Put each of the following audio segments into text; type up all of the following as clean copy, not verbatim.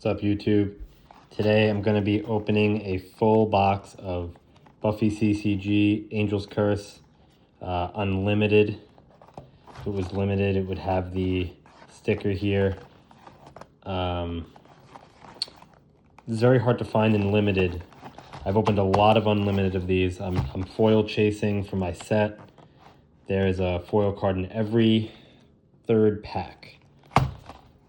What's up, YouTube? Today I'm going to be opening a full box of Buffy CCG Angel's Curse Unlimited. If it was limited, it would have the sticker here. It's very hard to find in limited. I've opened a lot of unlimited of these. I'm foil chasing for my set. There's a foil card in every third pack.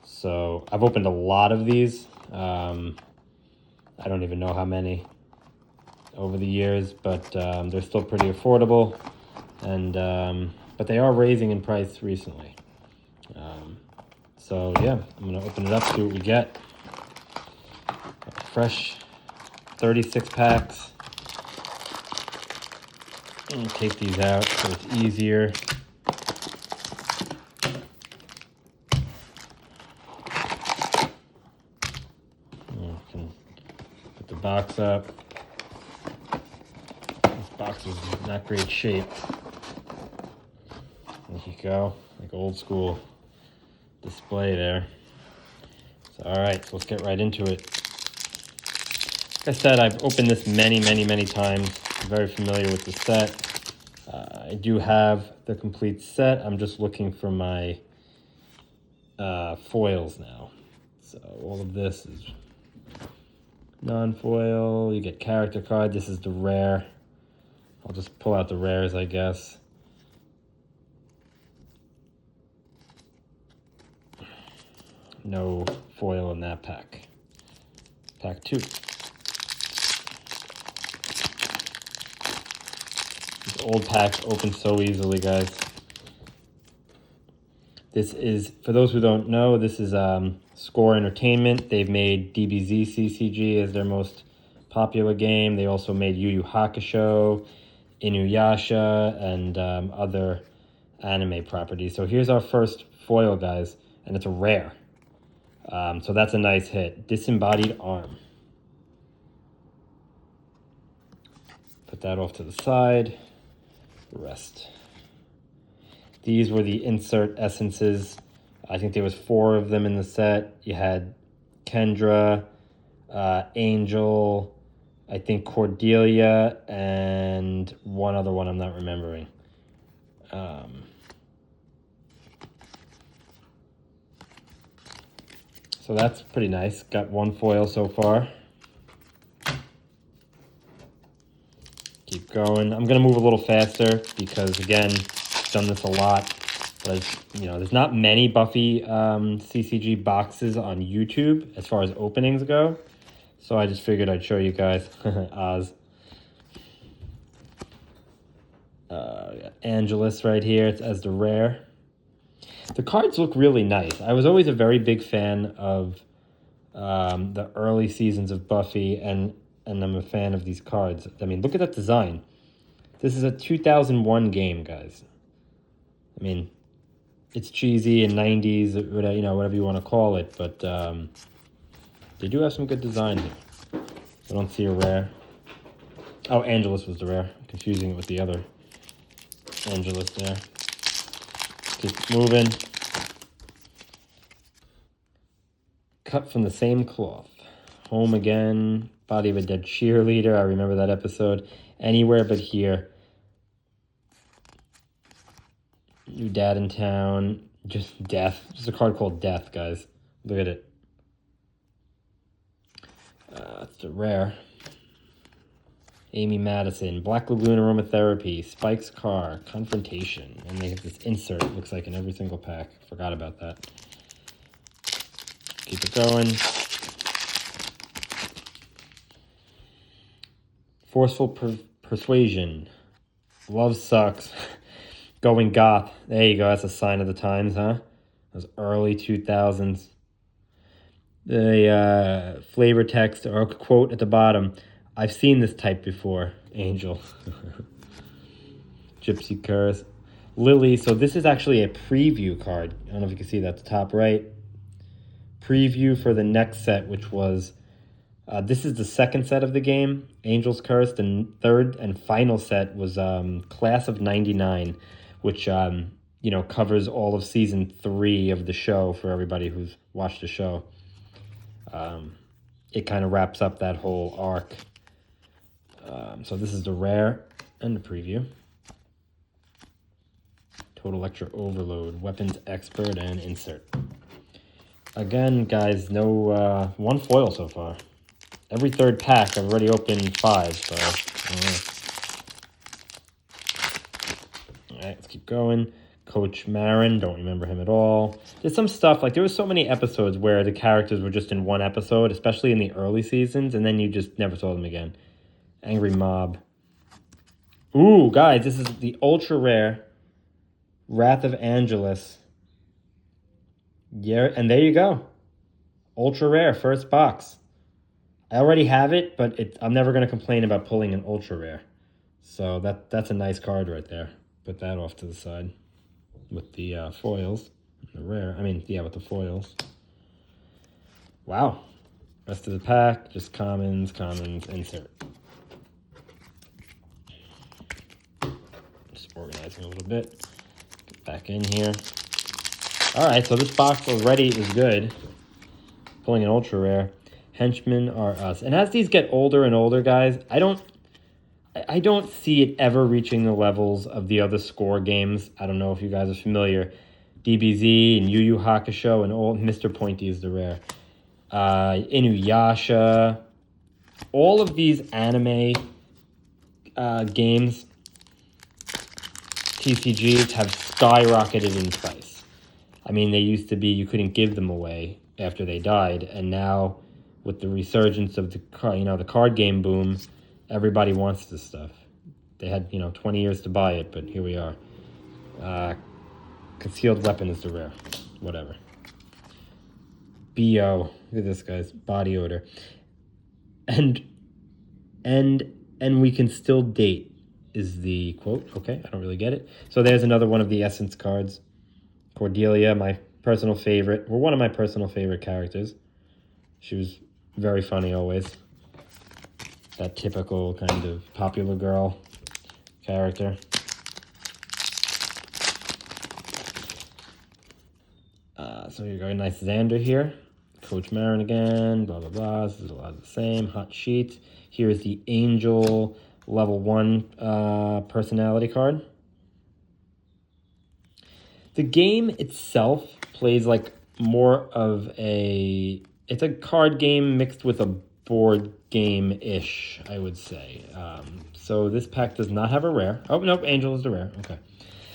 So I've opened a lot of these. I don't even know how many over the years, but they're still pretty affordable. And but they are raising in price recently. So yeah, I'm gonna open it up, see what we get. Fresh 36 packs. And take these out so it's easier. Put the box up. This box is not great shape. There you go, like old school display there. So, all right, so let's get right into it. Like I said, I've opened this many times. I'm very familiar with the set. I do have the complete set. I'm just looking for my foils now. So all of this is non-foil. You get character card. This is the rare. I'll just pull out the rares, I guess. No foil in that pack. Pack 2. These old packs open so easily, guys. This is, for those who don't know, this is Score Entertainment. They've made DBZ CCG as their most popular game. They also made Yu Yu Hakusho, Inuyasha, and other anime properties. So here's our first foil, guys, and it's a rare. So that's a nice hit. Disembodied Arm. Put that off to the side. Rest. These were the insert essences. I think there was 4 of them in the set. You had Kendra, Angel, I think Cordelia, and one other one I'm not remembering. So that's pretty nice. Got 1 foil so far. Keep going. I'm going to move a little faster because, again, I've done this a lot. But, you know, there's not many Buffy CCG boxes on YouTube as far as openings go. So I just figured I'd show you guys. Oz. Angelus right here as the rare. The cards look really nice. I was always a very big fan of the early seasons of Buffy, and I'm a fan of these cards. I mean, look at that design. This is a 2001 game, guys. I mean, it's cheesy and 90s, you know, whatever you want to call it, but they do have some good design here. I don't see a rare. Oh, Angelus was the rare. I'm confusing it with the other Angelus there. Keep moving. Cut from the same cloth. Home Again. Body of a Dead Cheerleader. I remember that episode. Anywhere But Here. New Dad in Town. Just Death. Just a card called Death, guys. Look at it. It's a rare. Amy Madison. Black Lagoon Aromatherapy. Spike's Car. Confrontation. And they have this insert, it looks like, in every single pack. Forgot about that. Keep it going. Forceful Persuasion. Love Sucks. Going Goth. There you go. That's a sign of the times, huh? Those early 2000s. The flavor text or quote at the bottom. I've seen this type before. Angel. Gypsy Curse. Lily. So this is actually a preview card. I don't know if you can see that at the top right. Preview for the next set, which was... this is the second set of the game, Angel's Curse. The third and final set was Class of 99, which, you know, covers all of Season 3 of the show for everybody who's watched the show. it kind of wraps up that whole arc. So this is the rare and the preview. Total Lecture Overload, Weapons Expert, and Insert. Again, guys, no one foil so far. Every third pack, I've already opened 5, so... Alright, let's keep going. Coach Marin, don't remember him at all. There's some stuff, like there was so many episodes where the characters were just in one episode, especially in the early seasons, and then you just never saw them again. Angry Mob. Ooh, guys, this is the ultra rare Wrath of Angelus. Yeah, and there you go. Ultra rare, first box. I already have it, but I'm never going to complain about pulling an ultra rare. So that's a nice card right there. Put that off to the side with the foils. The rare, with the foils. Wow. Rest of the pack, just commons, insert. Just organizing a little bit. Get back in here. All right, so this box already is good. Pulling an ultra rare. Henchmen Are Us. And as these get older and older, guys, I don't see it ever reaching the levels of the other score games. I don't know if you guys are familiar. DBZ and Yu Yu Hakusho and old Mr. Pointy is the rare. Inuyasha. All of these anime games, TCGs, have skyrocketed in price. I mean, they used to be, you couldn't give them away after they died, and now with the resurgence of the card game boom, everybody wants this stuff. They had 20 years to buy it, but here we are. Concealed Weapon is the rare. Whatever. BO. Look at this, guys. Body Odor. And we can still date is the quote. Okay, I don't really get it. So there's another one of the Essence cards. Cordelia, my personal favorite. Well, one of my personal favorite characters. She was very funny always. That typical kind of popular girl character. So you got a nice Xander here. Coach Marin again, blah, blah, blah. This is a lot of the same. Hot Sheet. Here's the Angel level 1 personality card. The game itself plays like more of a... It's a card game mixed with a board game-ish, I would say. So this pack does not have a rare. Oh, nope, Angel is the rare. Okay.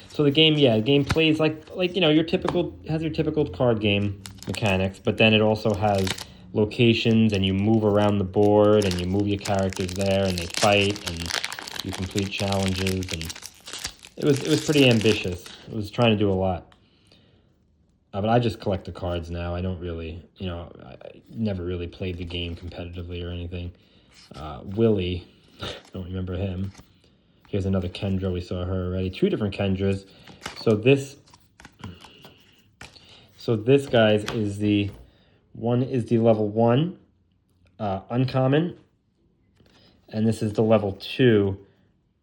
So the game plays like your typical card game mechanics, but then it also has locations, and you move around the board, and you move your characters there, and they fight, and you complete challenges, and it was pretty ambitious. It was trying to do a lot. But I just collect the cards now. I don't really, I never really played the game competitively or anything. Willie, don't remember him. Here's another Kendra. We saw her already. 2 different Kendras. So this, guys, is the level 1 uncommon, and this is the level 2,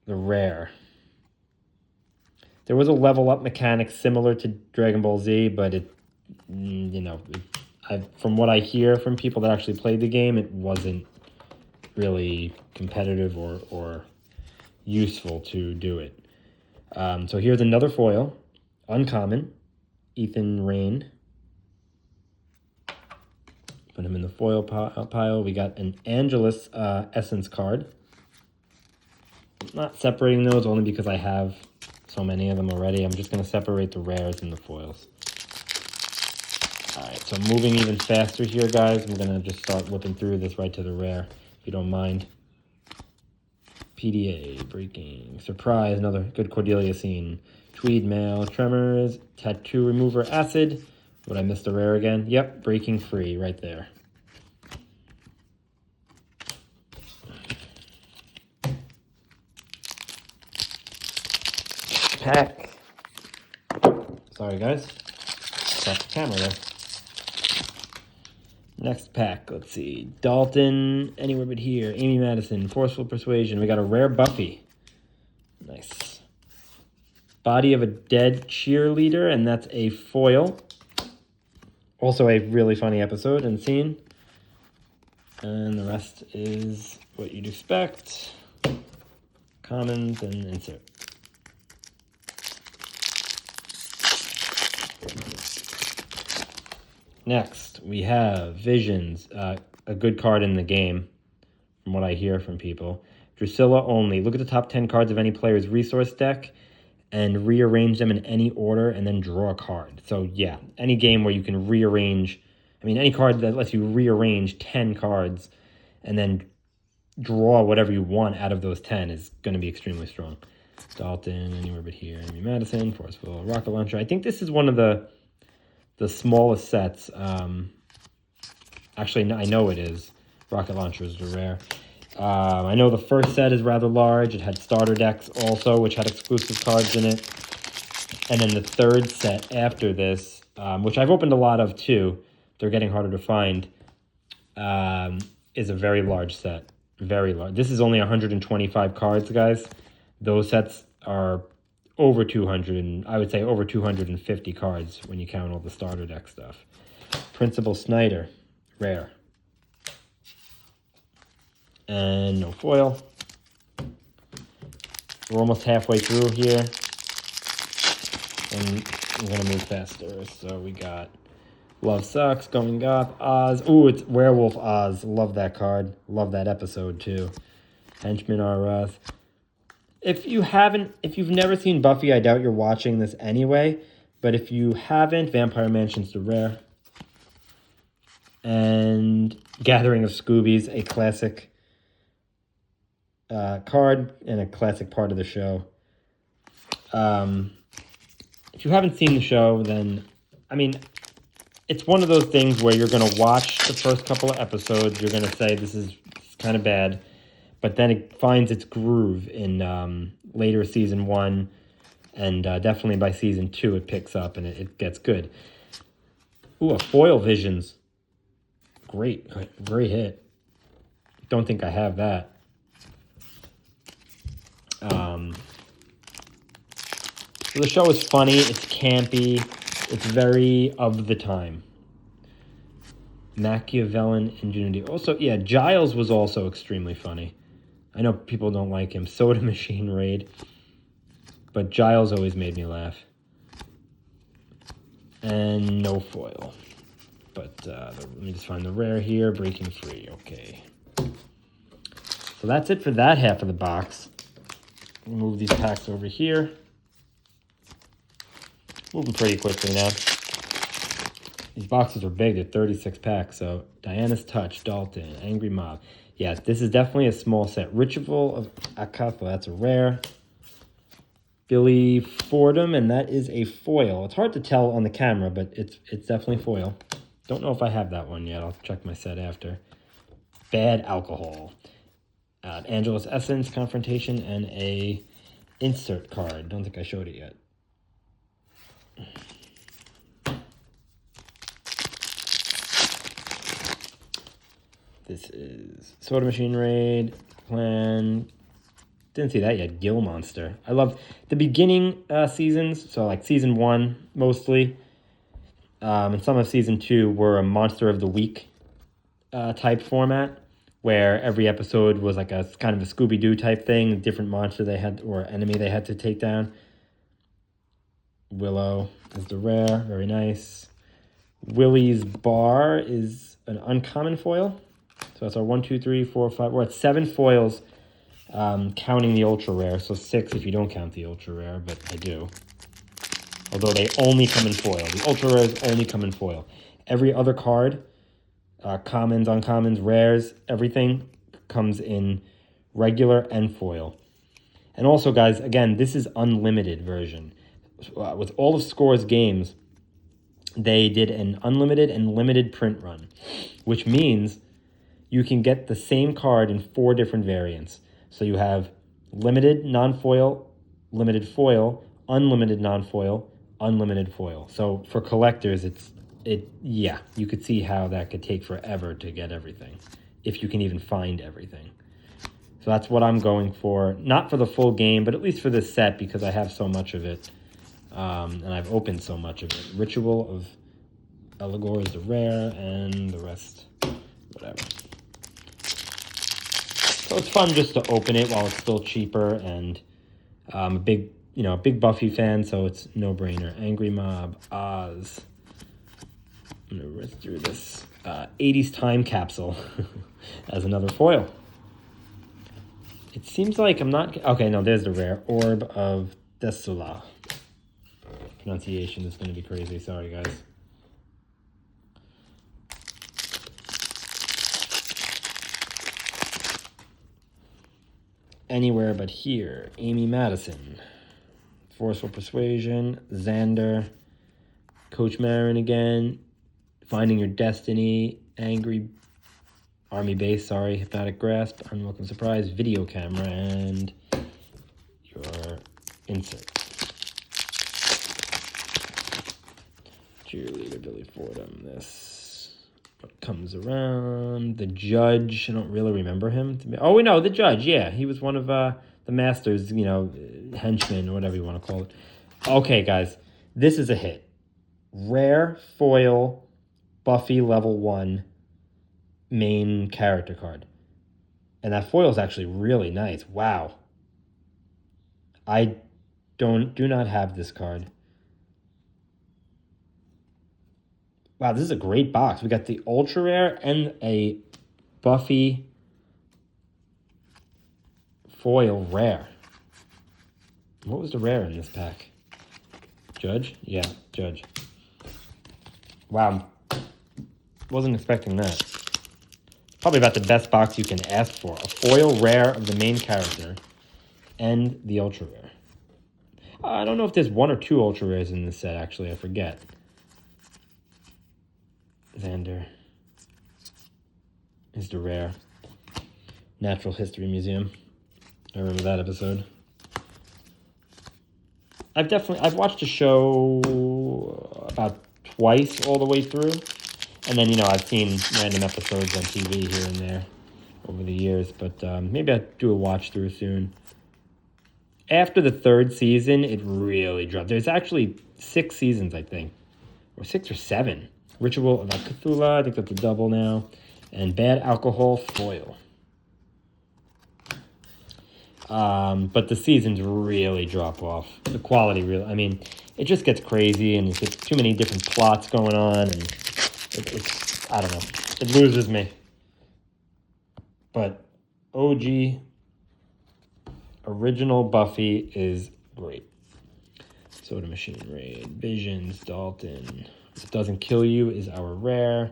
the rare. There was a level up mechanic similar to Dragon Ball Z, but from what I hear from people that actually played the game, it wasn't really competitive or useful to do it. So here's another foil, uncommon, Ethan Rain. Put him in the foil pile. We got an Angelus Essence card. I'm not separating those only because I have so many of them already. I'm just going to separate the rares and the foils. All right, so moving even faster here, guys. I'm going to just start whipping through this right to the rare, if you don't mind. PDA, Breaking, Surprise, another good Cordelia scene. Tweed Mail, Tremors, Tattoo Remover, Acid. Would I miss the rare again? Yep, Breaking Free right there. Pack. Sorry, guys. Got the camera there. Next pack, let's see. Dalton, Anywhere But Here. Amy Madison, Forceful Persuasion. We got a rare Buffy. Nice. Body of a Dead Cheerleader, and that's a foil. Also a really funny episode and scene. And the rest is what you'd expect. Commons and insert. Next, we have Visions, a good card in the game, from what I hear from people. Drusilla only. Look at the top 10 cards of any player's resource deck and rearrange them in any order and then draw a card. So yeah, any game where you can rearrange, any card that lets you rearrange 10 cards and then draw whatever you want out of those 10 is going to be extremely strong. Dalton, anywhere but here. Amy Madison, Forceful, Rocket Launcher. I think this is one of the smallest sets. Actually, I know it is. Rocket Launcher is the rare. I know the first set is rather large. It had starter decks also, which had exclusive cards in it. And then the third set after this, which I've opened a lot of too, they're getting harder to find, is a very large set. Very large. This is only 125 cards, guys. Those sets are over 200, and I would say over 250 cards when you count all the starter deck stuff. Principal Snyder, rare. And no foil. We're almost halfway through here. And I'm going to move faster. So we got Love Sucks, Going Goth, Oz. Ooh, it's Werewolf Oz. Love that card. Love that episode too. Henchman R. Us. If you've never seen Buffy, I doubt you're watching this anyway. But if you haven't, Vampire Mansion's the rare. And Gathering of Scoobies, a classic card and a classic part of the show. If you haven't seen the show, then, it's one of those things where you're going to watch the first couple of episodes. You're going to say, this is kind of bad. But then it finds its groove in later season 1. And definitely by season 2, it picks up and it gets good. Ooh, a foil Visions. Great hit. Don't think I have that. So the show is funny. It's campy. It's very of the time. Machiavellian Ingenuity. Also, yeah, Giles was also extremely funny. I know people don't like him. Soda Machine Raid. But Giles always made me laugh. And no foil. But let me just find the rare here. Breaking Free. Okay. So that's it for that half of the box. Move these packs over here. Moving pretty quickly now. These boxes are big. They're 36 packs. So Diana's Touch, Dalton, Angry Mob. Yes, this is definitely a small set. Ritual of Akatha. That's a rare. Billy Fordham, and that is a foil. It's hard to tell on the camera, but it's definitely foil. Don't know if I have that one yet. I'll check my set after. Bad Alcohol. Angelus Essence, Confrontation, and a insert card. Don't think I showed it yet. This is Soda Machine Raid, Plan. Didn't see that yet. Gill Monster. I love the beginning seasons, so like season 1 mostly. And some of season 2 were a Monster of the Week type format, where every episode was like a kind of a Scooby-Doo type thing, a different monster they had or enemy they had to take down. Willow is the rare, very nice. Willie's Bar is an uncommon foil. So that's our 1, 2, 3, 4, 5. We're at 7 foils, counting the ultra rare. So 6 if you don't count the ultra rare, but I do. Although they only come in foil. The ultra rares only come in foil. Every other card, commons, uncommons, rares, everything comes in regular and foil. And also, guys, again, this is unlimited version. With all of Score's games, they did an unlimited and limited print run, which means you can get the same card in 4 different variants. So you have limited non-foil, limited foil, unlimited non-foil, unlimited foil. So for collectors, you could see how that could take forever to get everything, if you can even find everything. So that's what I'm going for. Not for the full game, but at least for this set, because I have so much of it. And I've opened so much of it. Ritual of Eligor is the rare, and the rest, whatever. So it's fun just to open it while it's still cheaper, and I'm a big Buffy fan, so it's no-brainer. Angry Mob, Oz. I'm gonna rip through this 80s time capsule as another foil. It seems like I'm not... Okay, no, there's the rare. Orb of Desula. Pronunciation is going to be crazy. Sorry, guys. Anywhere But Here. Amy Madison. Forceful Persuasion. Xander. Coach Marin again. Finding Your Destiny. Angry... Army Base, sorry. Hypnotic Grasp. Unwelcome Surprise. Video Camera. And your insert. Cheerleader Billy Fordham. This. What comes around? The Judge. I don't really remember him. Oh, we know. The Judge. Yeah. He was one of the Masters, henchmen or whatever you want to call it. Okay, guys. This is a hit. Rare foil Buffy level 1 main character card. And that foil is actually really nice. Wow. I do not have this card. Wow, this is a great box. We got the ultra rare and a Buffy foil rare. What was the rare in this pack? Judge? Yeah, Judge. Wow. Wasn't expecting that. Probably about the best box you can ask for. A foil rare of the main character and the ultra rare. I don't know if there's 1 or 2 ultra rares in this set, actually. I forget. Xander is the rare. Natural History Museum. I remember that episode. I've watched the show about twice all the way through. And then, I've seen random episodes on TV here and there over the years. But maybe I'll do a watch through soon. After the 3rd season, it really dropped. There's actually 6 seasons, I think. Or 6 or 7. Ritual of Cthulhu, I think that's a double now. And Bad Alcohol foil. But the seasons really drop off. The quality really, it just gets crazy and it's too many different plots going on and it's I don't know. It loses me. But OG original Buffy is great. Soda Machine Raid, Visions, Dalton. If It Doesn't Kill You is our rare.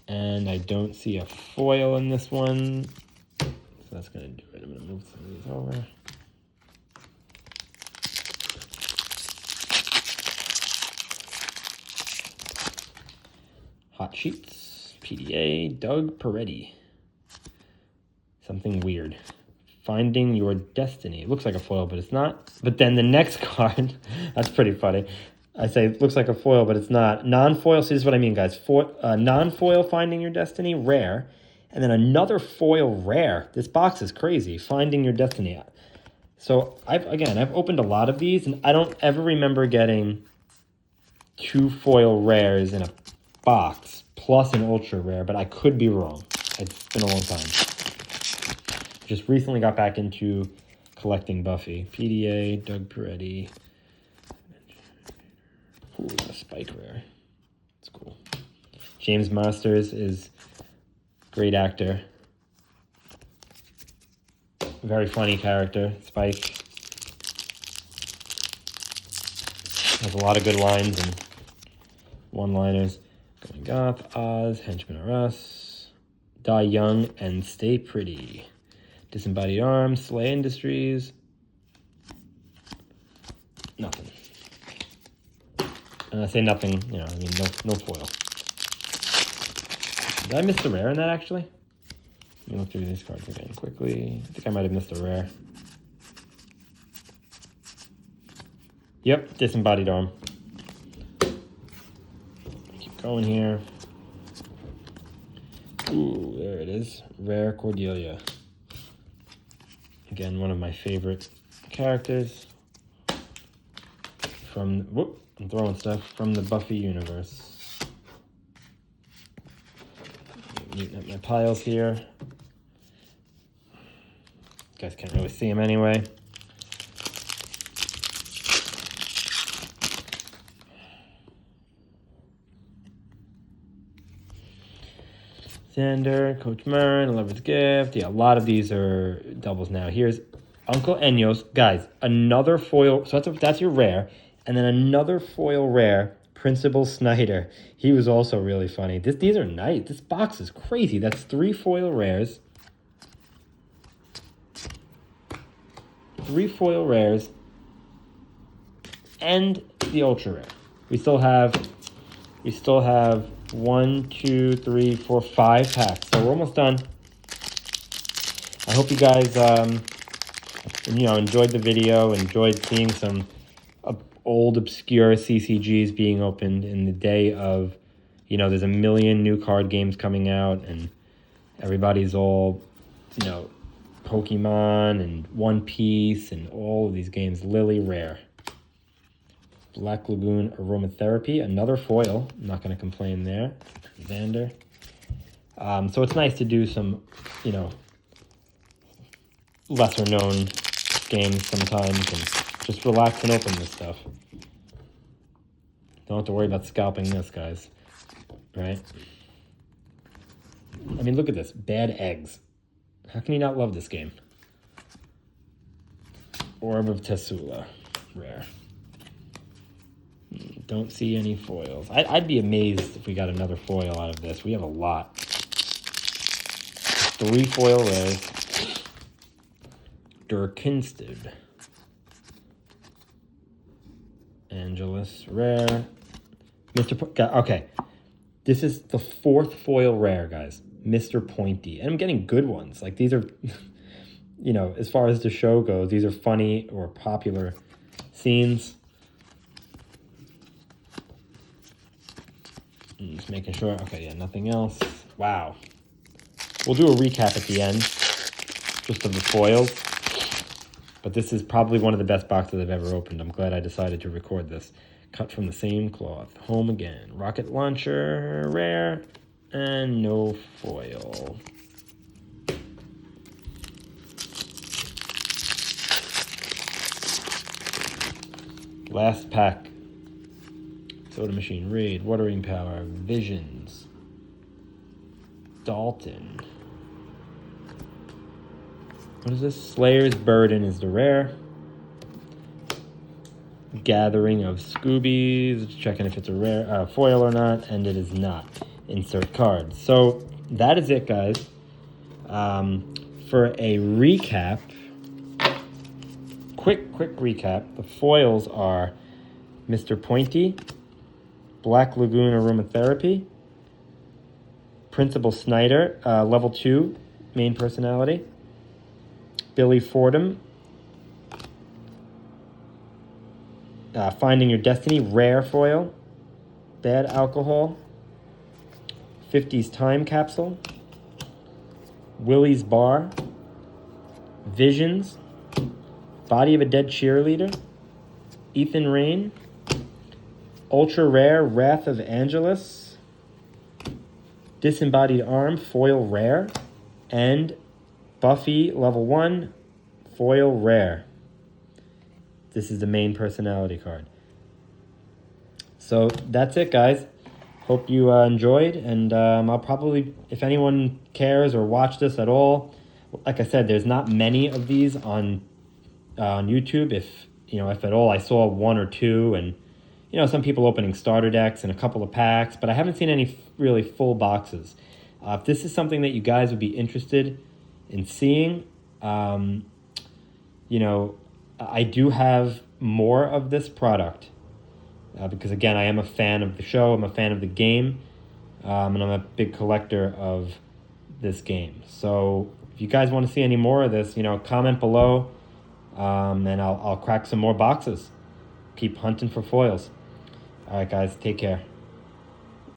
And I don't see a foil in this one. So that's going to do it. I'm going to move some of these over. Hot Sheets, PDA, Doug Peretti. Something weird. Finding Your Destiny. It looks like a foil, but it's not. But then the next card, that's pretty funny. I say it looks like a foil, but it's not. Non-foil, see, this is what I mean, guys. Non-foil Finding Your Destiny, rare. And then another foil rare. This box is crazy. Finding Your Destiny. So, I've opened a lot of these, and I don't ever remember getting 2 foil rares in a box, plus an ultra rare, but I could be wrong. It's been a long time. Just recently got back into collecting Buffy. PDA, Doug Peretti. Ooh, a Spike rare. It's cool. James Masters is a great actor. Very funny character. Spike has a lot of good lines and one-liners. Going Goth, Oz, Henchman are Us, Die Young, and Stay Pretty. Disembodied Arms, Slay Industries. Nothing. And I say nothing, no foil. Did I miss the rare in that, actually? Let me look through these cards again quickly. I think I might have missed a rare. Yep, Disembodied Arm. Keep going here. Ooh, there it is. Rare Cordelia. Again, one of my favorite characters from, I'm throwing stuff, from the Buffy universe. Neaten up my piles here. guys can't really see them anyway. Xander, Coach Murren, Lover's Gift. Yeah, a lot of these are doubles now. Here's Uncle Enyos. Guys, another foil. So that's your rare. And then another foil rare, Principal Snyder. He was also really funny. These are nice. This box is crazy. That's 3 foil rares. 3 foil rares. And the ultra rare. We still have 1, 2, 3, 4, 5 packs. So we're almost done. I hope you guys, enjoyed the video, enjoyed seeing some old, obscure CCGs being opened in the day of, there's a million new card games coming out, and everybody's all, Pokemon and One Piece and all of these games. Lily rare. Black Lagoon Aromatherapy, another foil. I'm not going to complain there. Xander. So it's nice to do some, lesser known games sometimes and just relax and open this stuff. Don't have to worry about scalping this, guys. Right? I mean, look at this. Bad Eggs. How can you not love this game? Orb of Tessula. Rare. Don't see any foils. I'd be amazed if we got another foil out of this. We have a lot. 3 foil rares. Durkinstead. Angelus rare. Okay. This is the 4th foil rare, guys. Mr. Pointy. And I'm getting good ones. Like, these are, as far as the show goes, these are funny or popular scenes. Just making sure. Okay, yeah, nothing else. Wow. We'll do a recap at the end, just of the foils. But this is probably one of the best boxes I've ever opened. I'm glad I decided to record this. Cut from the same cloth. Home again. Rocket launcher, rare, and no foil. Last pack. Soda Machine, Raid, Watering Power, Visions, Dalton. What is this? Slayer's Burden is the rare. Gathering of Scoobies. Checking if it's a rare foil or not, and it is not. Insert card. So that is it, guys. For a recap, quick recap. The foils are Mr. Pointy, Black Lagoon Aromatherapy, Principal Snyder, level 2, main personality, Billy Fordham, Finding Your Destiny, rare foil, Bad Alcohol, 50s Time Capsule, Willie's Bar, Visions, Body of a Dead Cheerleader, Ethan Rain, Ultra Rare, Wrath of Angelus, Disembodied Arm, foil rare, and Buffy, level 1, foil rare. This is the main personality card. So that's it, guys. Hope you enjoyed, and I'll probably, if anyone cares or watch this at all, like I said, there's not many of these on YouTube. If at all, I saw 1 or 2, and some people opening starter decks and a couple of packs, but I haven't seen any really full boxes. If this is something that you guys would be interested in seeing, I do have more of this product because, again, I am a fan of the show, I'm a fan of the game, and I'm a big collector of this game. So if you guys want to see any more of this, comment below, and I'll crack some more boxes. Keep hunting for foils. All right, guys, take care.